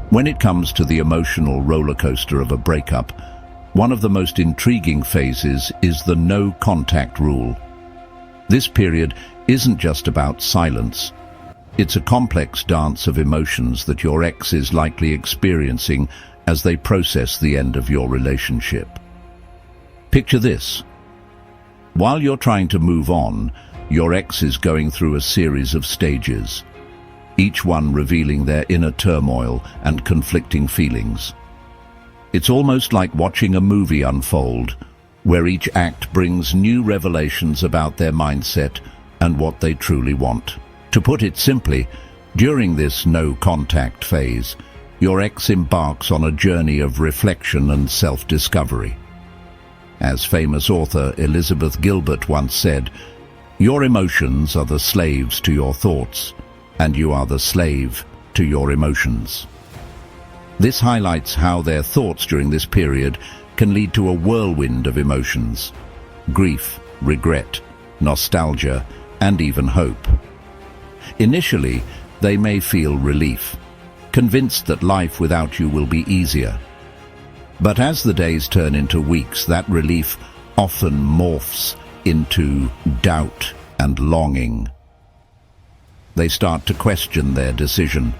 When it comes to the emotional roller coaster of a breakup, one of the most intriguing phases is the no contact rule. This period isn't just about silence. It's a complex dance of emotions that your ex is likely experiencing as they process the end of your relationship. Picture this. While you're trying to move on, your ex is going through a series of stages, each one revealing their inner turmoil and conflicting feelings. It's almost like watching a movie unfold, where each act brings new revelations about their mindset and what they truly want. To put it simply, during this no-contact phase, your ex embarks on a journey of reflection and self-discovery. As famous author Elizabeth Gilbert once said, "Your emotions are the slaves to your thoughts, and you are the slave to your emotions." This highlights how their thoughts during this period can lead to a whirlwind of emotions: grief, regret, nostalgia, and even hope. Initially, they may feel relief, convinced that life without you will be easier. But as the days turn into weeks, that relief often morphs into doubt and longing. They start to question their decision,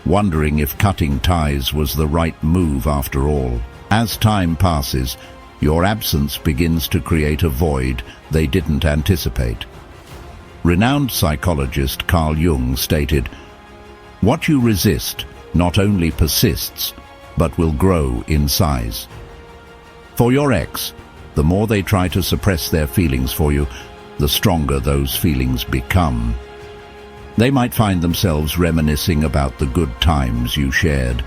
wondering if cutting ties was the right move after all. As time passes, your absence begins to create a void they didn't anticipate. Renowned psychologist Carl Jung stated, "What you resist not only persists, but will grow in size." For your ex, the more they try to suppress their feelings for you, the stronger those feelings become. They might find themselves reminiscing about the good times you shared,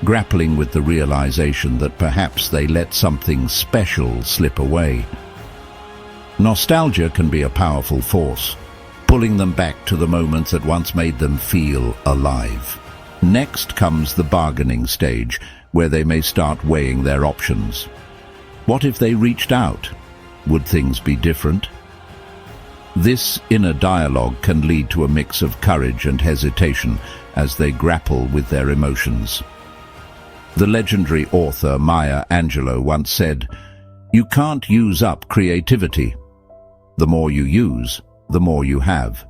grappling with the realization that perhaps they let something special slip away. Nostalgia can be a powerful force, pulling them back to the moments that once made them feel alive. Next comes the bargaining stage, where they may start weighing their options. What if they reached out? Would things be different? This inner dialogue can lead to a mix of courage and hesitation as they grapple with their emotions. The legendary author Maya Angelou once said, "You can't use up creativity. The more you use, the more you have."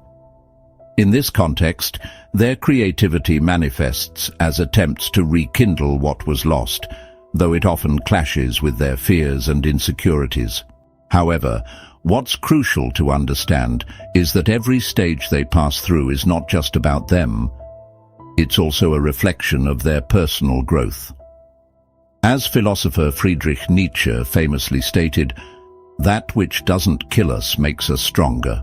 In this context, their creativity manifests as attempts to rekindle what was lost, though it often clashes with their fears and insecurities. However, what's crucial to understand is that every stage they pass through is not just about them. It's also a reflection of their personal growth. As philosopher Friedrich Nietzsche famously stated, "That which doesn't kill us makes us stronger."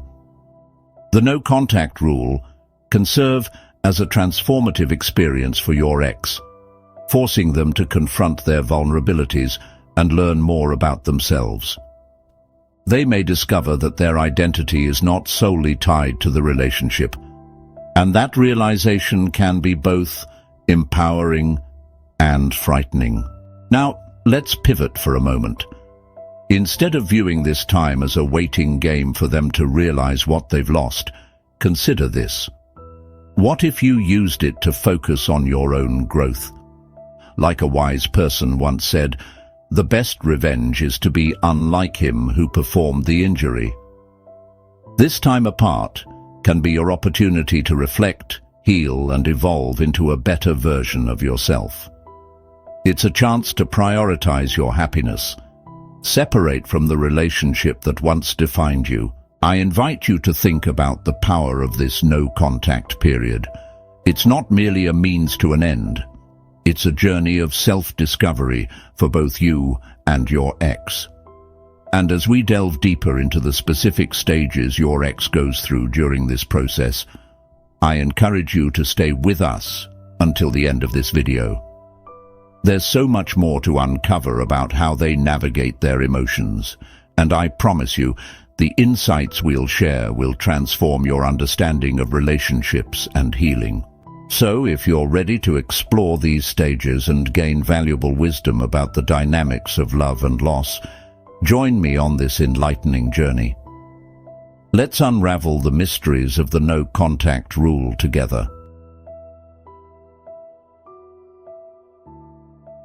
The no-contact rule can serve as a transformative experience for your ex, forcing them to confront their vulnerabilities and learn more about themselves. They may discover that their identity is not solely tied to the relationship, and that realization can be both empowering and frightening. Now, let's pivot for a moment. Instead of viewing this time as a waiting game for them to realize what they've lost, consider this. What if you used it to focus on your own growth? Like a wise person once said, "The best revenge is to be unlike him who performed the injury." This time apart can be your opportunity to reflect, heal, and evolve into a better version of yourself. It's a chance to prioritize your happiness, separate from the relationship that once defined you. I invite you to think about the power of this no-contact period. It's not merely a means to an end. It's a journey of self-discovery for both you and your ex. And as we delve deeper into the specific stages your ex goes through during this process, I encourage you to stay with us until the end of this video. There's so much more to uncover about how they navigate their emotions, and I promise you, the insights we'll share will transform your understanding of relationships and healing. So, if you're ready to explore these stages and gain valuable wisdom about the dynamics of love and loss, join me on this enlightening journey. Let's unravel the mysteries of the no-contact rule together.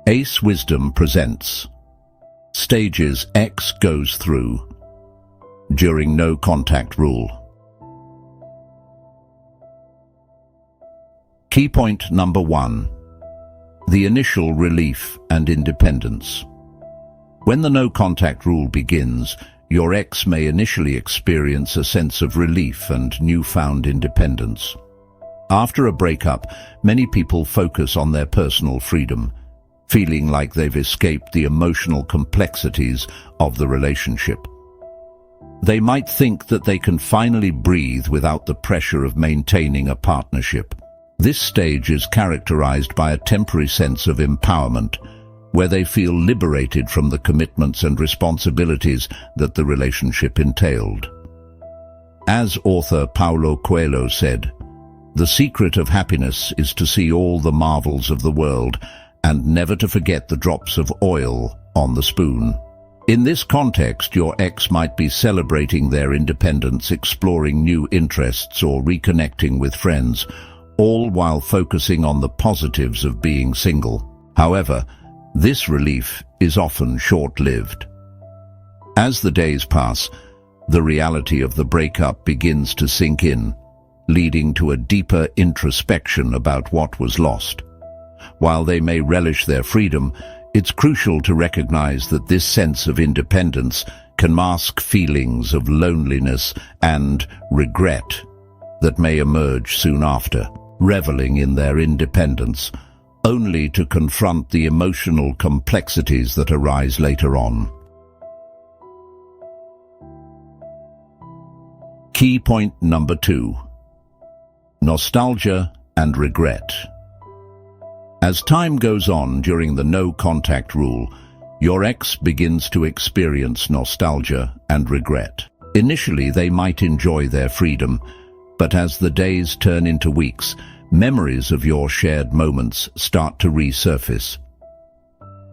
Ace Wisdom presents Stages X goes through during no contact rule. Key point number 1. The initial relief and independence. When the no contact rule begins, your ex may initially experience a sense of relief and newfound independence. After a breakup, many people focus on their personal freedom, feeling like they've escaped the emotional complexities of the relationship. They might think that they can finally breathe without the pressure of maintaining a partnership. This stage is characterized by a temporary sense of empowerment, where they feel liberated from the commitments and responsibilities that the relationship entailed. As author Paulo Coelho said, "The secret of happiness is to see all the marvels of the world and never to forget the drops of oil on the spoon." In this context, your ex might be celebrating their independence, exploring new interests, or reconnecting with friends, all while focusing on the positives of being single. However, this relief is often short-lived. As the days pass, the reality of the breakup begins to sink in, leading to a deeper introspection about what was lost. While they may relish their freedom, it's crucial to recognize that this sense of independence can mask feelings of loneliness and regret that may emerge soon after. Reveling in their independence, only to confront the emotional complexities that arise later on. Key point number 2. Nostalgia and regret. As time goes on during the no contact rule, your ex begins to experience nostalgia and regret. Initially, they might enjoy their freedom, but as the days turn into weeks, memories of your shared moments start to resurface.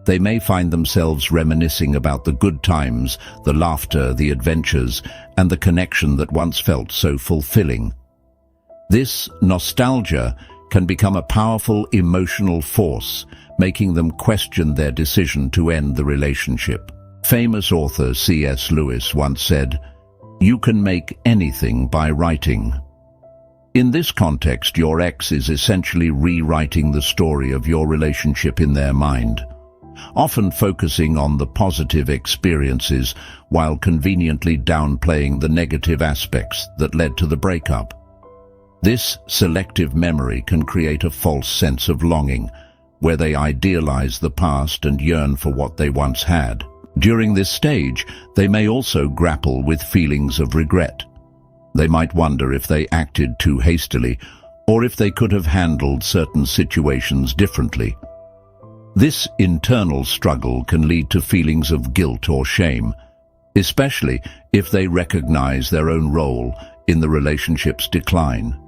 They may find themselves reminiscing about the good times, the laughter, the adventures, and the connection that once felt so fulfilling. This nostalgia can become a powerful emotional force, making them question their decision to end the relationship. Famous author C.S. Lewis once said, "You can make anything by writing." In this context, your ex is essentially rewriting the story of your relationship in their mind, often focusing on the positive experiences while conveniently downplaying the negative aspects that led to the breakup. This selective memory can create a false sense of longing, where they idealize the past and yearn for what they once had. During this stage, they may also grapple with feelings of regret. They might wonder if they acted too hastily, or if they could have handled certain situations differently. This internal struggle can lead to feelings of guilt or shame, especially if they recognize their own role in the relationship's decline.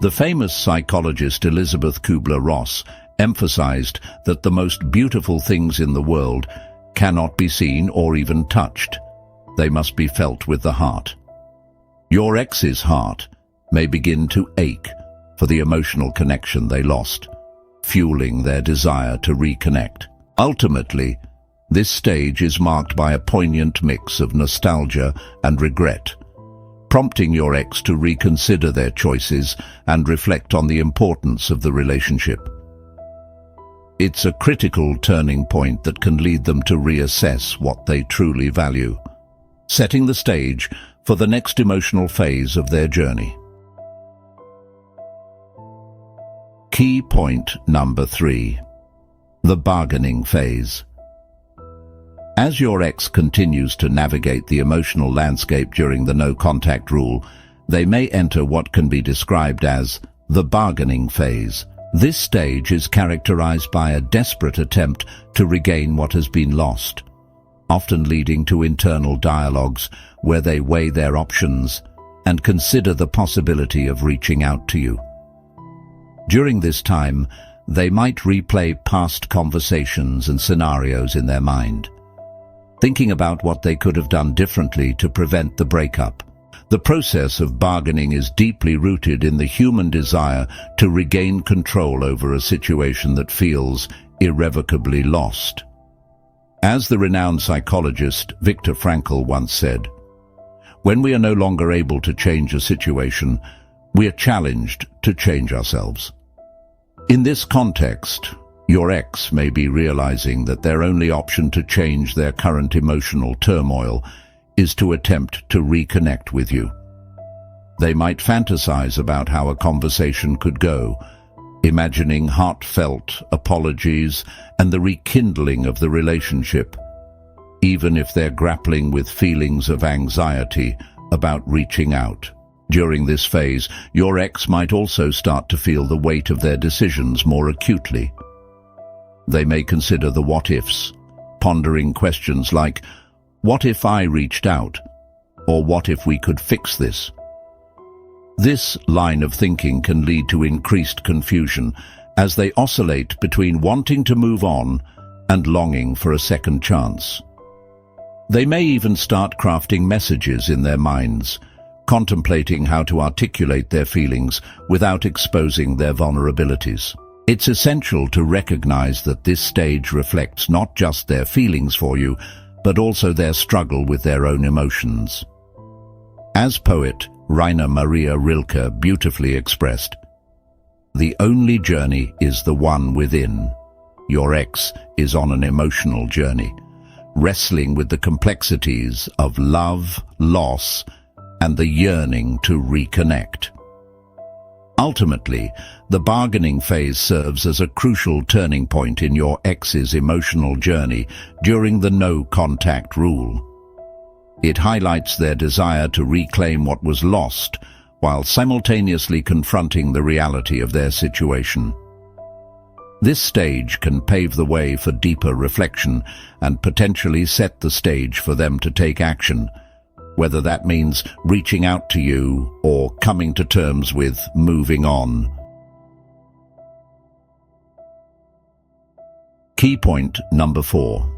The famous psychologist Elizabeth Kubler-Ross emphasized that the most beautiful things in the world cannot be seen or even touched. They must be felt with the heart. Your ex's heart may begin to ache for the emotional connection they lost, fueling their desire to reconnect. Ultimately, this stage is marked by a poignant mix of nostalgia and regret, prompting your ex to reconsider their choices and reflect on the importance of the relationship. It's a critical turning point that can lead them to reassess what they truly value, setting the stage for the next emotional phase of their journey. Key point number 3. The bargaining phase. As your ex continues to navigate the emotional landscape during the no contact rule, they may enter what can be described as the bargaining phase. This stage is characterized by a desperate attempt to regain what has been lost, often leading to internal dialogues where they weigh their options and consider the possibility of reaching out to you. During this time, they might replay past conversations and scenarios in their mind, thinking about what they could have done differently to prevent the breakup. The process of bargaining is deeply rooted in the human desire to regain control over a situation that feels irrevocably lost. As the renowned psychologist Viktor Frankl once said, "When we are no longer able to change a situation, we are challenged to change ourselves." In this context, your ex may be realizing that their only option to change their current emotional turmoil is to attempt to reconnect with you. They might fantasize about how a conversation could go, imagining heartfelt apologies and the rekindling of the relationship, even if they're grappling with feelings of anxiety about reaching out. During this phase, your ex might also start to feel the weight of their decisions more acutely. They may consider the what-ifs, pondering questions like, "What if I reached out?" or "What if we could fix this?" This line of thinking can lead to increased confusion as they oscillate between wanting to move on and longing for a second chance. They may even start crafting messages in their minds, contemplating how to articulate their feelings without exposing their vulnerabilities. It's essential to recognize that this stage reflects not just their feelings for you, but also their struggle with their own emotions. As poet Rainer Maria Rilke beautifully expressed, "The only journey is the one within." Your ex is on an emotional journey, wrestling with the complexities of love, loss, and the yearning to reconnect. Ultimately, the bargaining phase serves as a crucial turning point in your ex's emotional journey during the no-contact rule. It highlights their desire to reclaim what was lost while simultaneously confronting the reality of their situation. This stage can pave the way for deeper reflection and potentially set the stage for them to take action, whether that means reaching out to you or coming to terms with moving on. Key point number 4.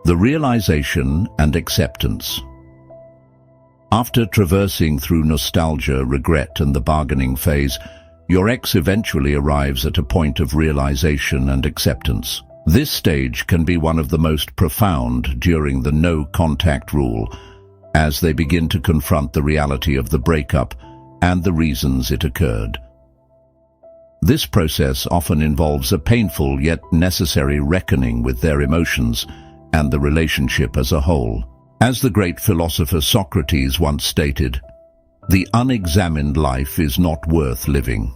The realization and acceptance. After traversing through nostalgia, regret, and the bargaining phase, your ex eventually arrives at a point of realization and acceptance. This stage can be one of the most profound during the no-contact rule, as they begin to confront the reality of the breakup and the reasons it occurred. This process often involves a painful yet necessary reckoning with their emotions and the relationship as a whole. As the great philosopher Socrates once stated, "The unexamined life is not worth living."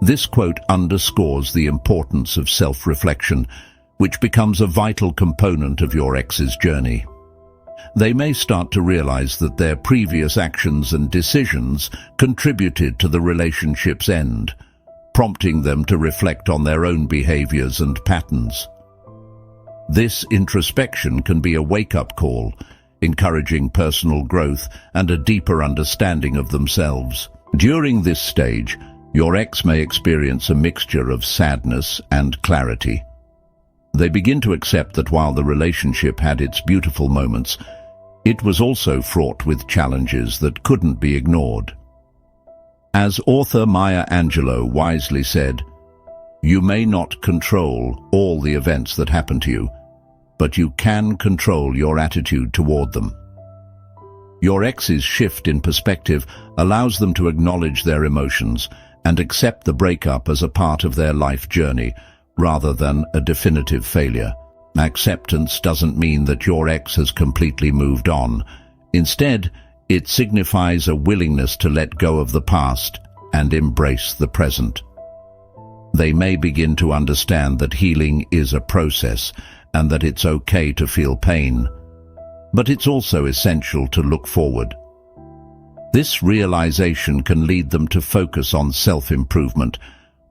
This quote underscores the importance of self-reflection, which becomes a vital component of your ex's journey. They may start to realize that their previous actions and decisions contributed to the relationship's end, prompting them to reflect on their own behaviors and patterns. This introspection can be a wake-up call, encouraging personal growth and a deeper understanding of themselves. During this stage, your ex may experience a mixture of sadness and clarity. They begin to accept that while the relationship had its beautiful moments, it was also fraught with challenges that couldn't be ignored. As author Maya Angelou wisely said, "You may not control all the events that happen to you, but you can control your attitude toward them." Your ex's shift in perspective allows them to acknowledge their emotions and accept the breakup as a part of their life journey, rather than a definitive failure. Acceptance doesn't mean that your ex has completely moved on. Instead, it signifies a willingness to let go of the past and embrace the present. They may begin to understand that healing is a process and that it's okay to feel pain, but it's also essential to look forward. This realization can lead them to focus on self-improvement,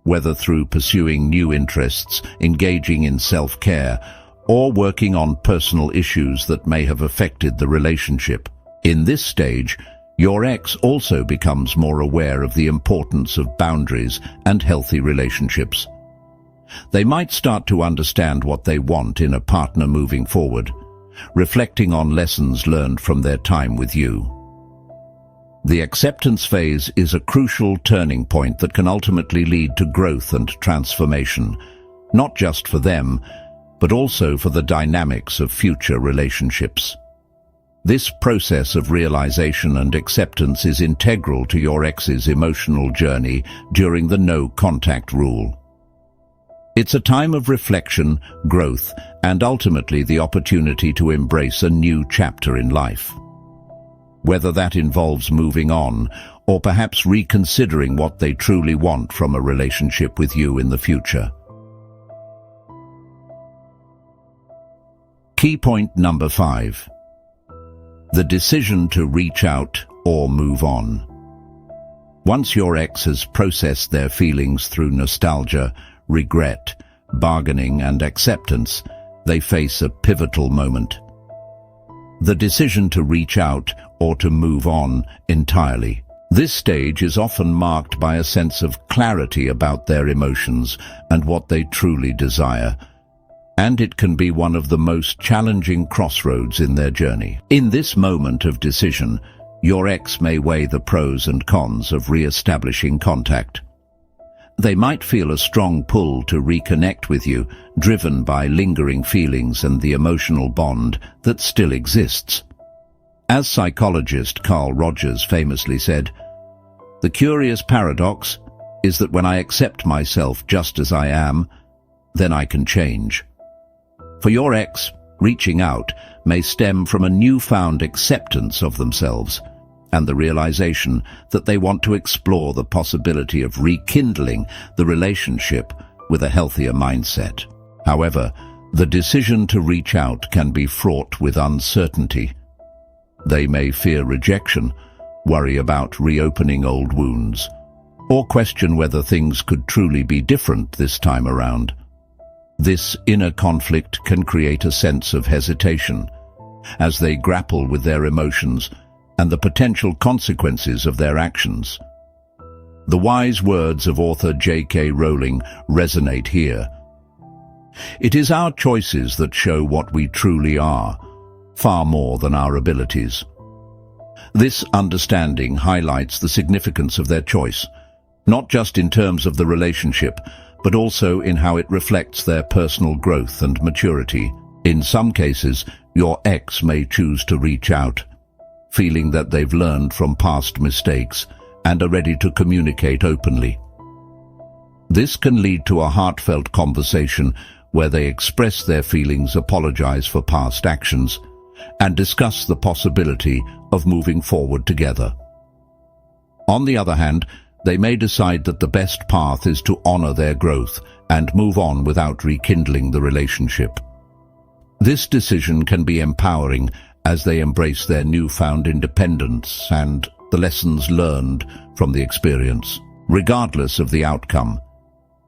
whether through pursuing new interests, engaging in self-care, or working on personal issues that may have affected the relationship. In this stage, your ex also becomes more aware of the importance of boundaries and healthy relationships. They might start to understand what they want in a partner moving forward, reflecting on lessons learned from their time with you. The acceptance phase is a crucial turning point that can ultimately lead to growth and transformation. not just for them, but also for the dynamics of future relationships. This process of realization and acceptance is integral to your ex's emotional journey during the no-contact rule. It's a time of reflection, growth, and ultimately the opportunity to embrace a new chapter in life. Whether that involves moving on, or perhaps reconsidering what they truly want from a relationship with you in the future. Key point number 5. The decision to reach out or move on. Once your ex has processed their feelings through nostalgia, regret, bargaining, and acceptance, they face a pivotal moment. The decision to reach out or to move on entirely. This stage is often marked by a sense of clarity about their emotions and what they truly desire, and it can be one of the most challenging crossroads in their journey. In this moment of decision, your ex may weigh the pros and cons of re-establishing contact. They might feel a strong pull to reconnect with you, driven by lingering feelings and the emotional bond that still exists. As psychologist Carl Rogers famously said, "The curious paradox is that when I accept myself just as I am, then I can change." For your ex, reaching out may stem from a newfound acceptance of themselves and the realization that they want to explore the possibility of rekindling the relationship with a healthier mindset. However, the decision to reach out can be fraught with uncertainty. They may fear rejection, worry about reopening old wounds, or question whether things could truly be different this time around. This inner conflict can create a sense of hesitation as they grapple with their emotions and the potential consequences of their actions. The wise words of author J.K. Rowling resonate here. It is our choices that show what we truly are, far more than our abilities. This understanding highlights the significance of their choice, not just in terms of the relationship, but also in how it reflects their personal growth and maturity. In some cases, your ex may choose to reach out, feeling that they've learned from past mistakes and are ready to communicate openly. This can lead to a heartfelt conversation where they express their feelings, apologize for past actions, and discuss the possibility of moving forward together. On the other hand, they may decide that the best path is to honor their growth and move on without rekindling the relationship. This decision can be empowering as they embrace their newfound independence and the lessons learned from the experience. Regardless of the outcome,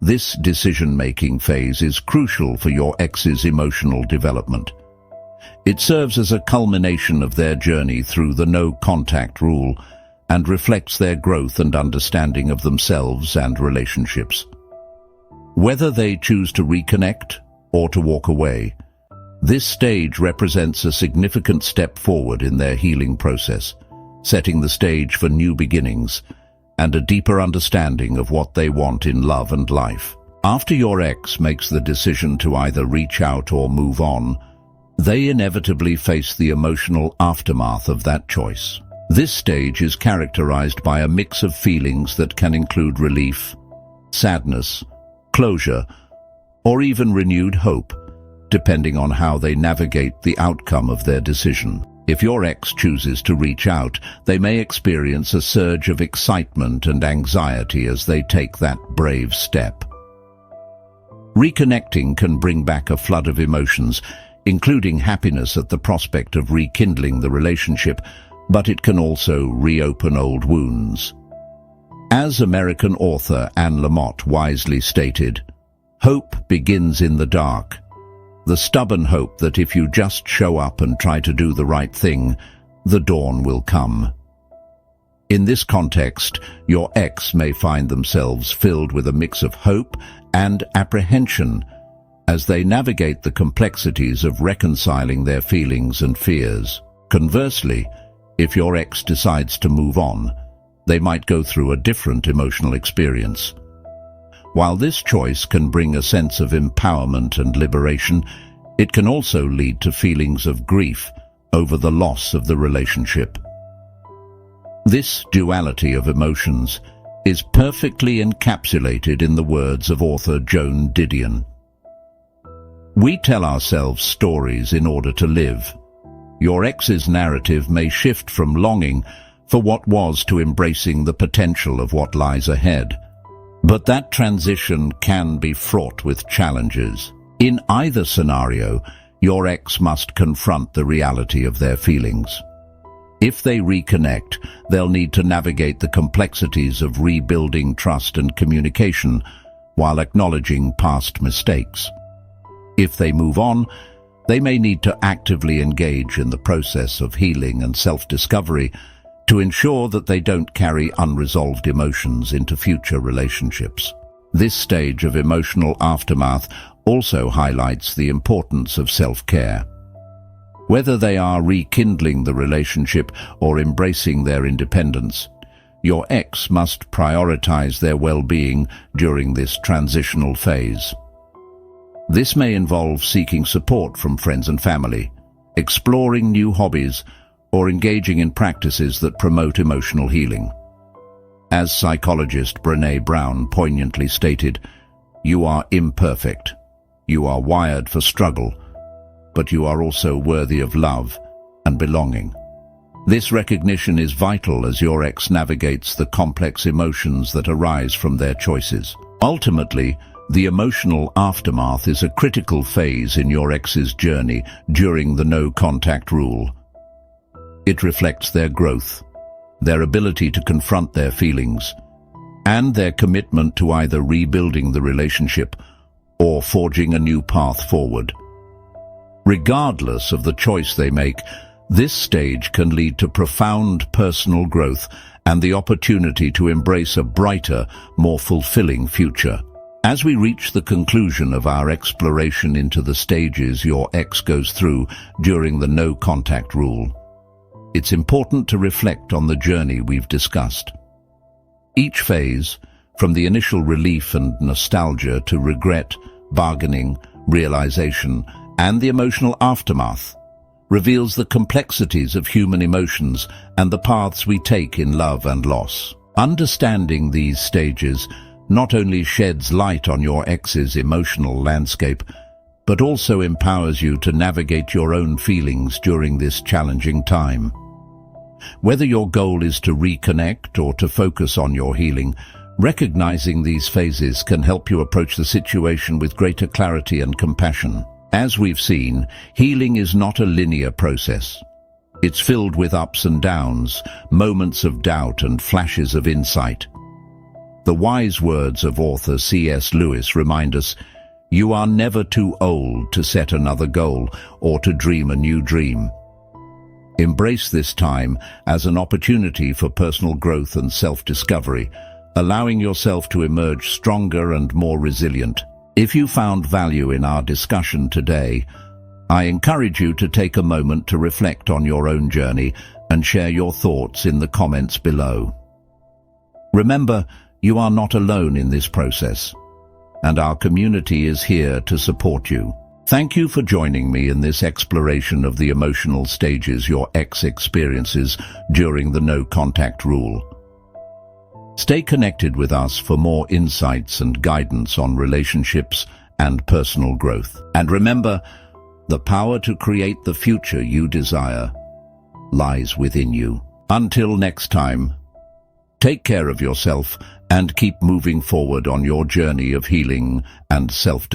this decision-making phase is crucial for your ex's emotional development. It serves as a culmination of their journey through the no-contact rule and reflects their growth and understanding of themselves and relationships. Whether they choose to reconnect or to walk away, this stage represents a significant step forward in their healing process, setting the stage for new beginnings and a deeper understanding of what they want in love and life. After your ex makes the decision to either reach out or move on, they inevitably face the emotional aftermath of that choice. This stage is characterized by a mix of feelings that can include relief, sadness, closure, or even renewed hope, depending on how they navigate the outcome of their decision. If your ex chooses to reach out, they may experience a surge of excitement and anxiety as they take that brave step. Reconnecting can bring back a flood of emotions, including happiness at the prospect of rekindling the relationship, but it can also reopen old wounds. As American author Anne Lamott wisely stated, "Hope begins in the dark. The stubborn hope that if you just show up and try to do the right thing, the dawn will come." In this context, your ex may find themselves filled with a mix of hope and apprehension as they navigate the complexities of reconciling their feelings and fears. Conversely, if your ex decides to move on, they might go through a different emotional experience. While this choice can bring a sense of empowerment and liberation, it can also lead to feelings of grief over the loss of the relationship. This duality of emotions is perfectly encapsulated in the words of author Joan Didion. We tell ourselves stories in order to live. Your ex's narrative may shift from longing for what was to embracing the potential of what lies ahead. But that transition can be fraught with challenges. In either scenario, your ex must confront the reality of their feelings. If they reconnect, they'll need to navigate the complexities of rebuilding trust and communication while acknowledging past mistakes. If they move on, they may need to actively engage in the process of healing and self-discovery to ensure that they don't carry unresolved emotions into future relationships. This stage of emotional aftermath also highlights the importance of self-care. Whether they are rekindling the relationship or embracing their independence, your ex must prioritize their well-being during this transitional phase. This may involve seeking support from friends and family, exploring new hobbies, or engaging in practices that promote emotional healing. As psychologist Brené Brown poignantly stated, "You are imperfect. You are wired for struggle, but you are also worthy of love and belonging." This recognition is vital as your ex navigates the complex emotions that arise from their choices. Ultimately, the emotional aftermath is a critical phase in your ex's journey during the no-contact rule. It reflects their growth, their ability to confront their feelings, and their commitment to either rebuilding the relationship or forging a new path forward. Regardless of the choice they make, this stage can lead to profound personal growth and the opportunity to embrace a brighter, more fulfilling future. As we reach the conclusion of our exploration into the stages your ex goes through during the no-contact rule, it's important to reflect on the journey we've discussed. Each phase, from the initial relief and nostalgia to regret, bargaining, realization, and the emotional aftermath, reveals the complexities of human emotions and the paths we take in love and loss. Understanding these stages not only sheds light on your ex's emotional landscape, but also empowers you to navigate your own feelings during this challenging time. Whether your goal is to reconnect or to focus on your healing, recognizing these phases can help you approach the situation with greater clarity and compassion. As we've seen, healing is not a linear process. It's filled with ups and downs, moments of doubt and flashes of insight. The wise words of author C.S. Lewis remind us, "You are never too old to set another goal or to dream a new dream." Embrace this time as an opportunity for personal growth and self-discovery, allowing yourself to emerge stronger and more resilient. If you found value in our discussion today, I encourage you to take a moment to reflect on your own journey and share your thoughts in the comments below. Remember, you are not alone in this process, and our community is here to support you. Thank you for joining me in this exploration of the emotional stages your ex experiences during the no-contact rule. Stay connected with us for more insights and guidance on relationships and personal growth. And remember, the power to create the future you desire lies within you. Until next time, take care of yourself and keep moving forward on your journey of healing and self-discovery.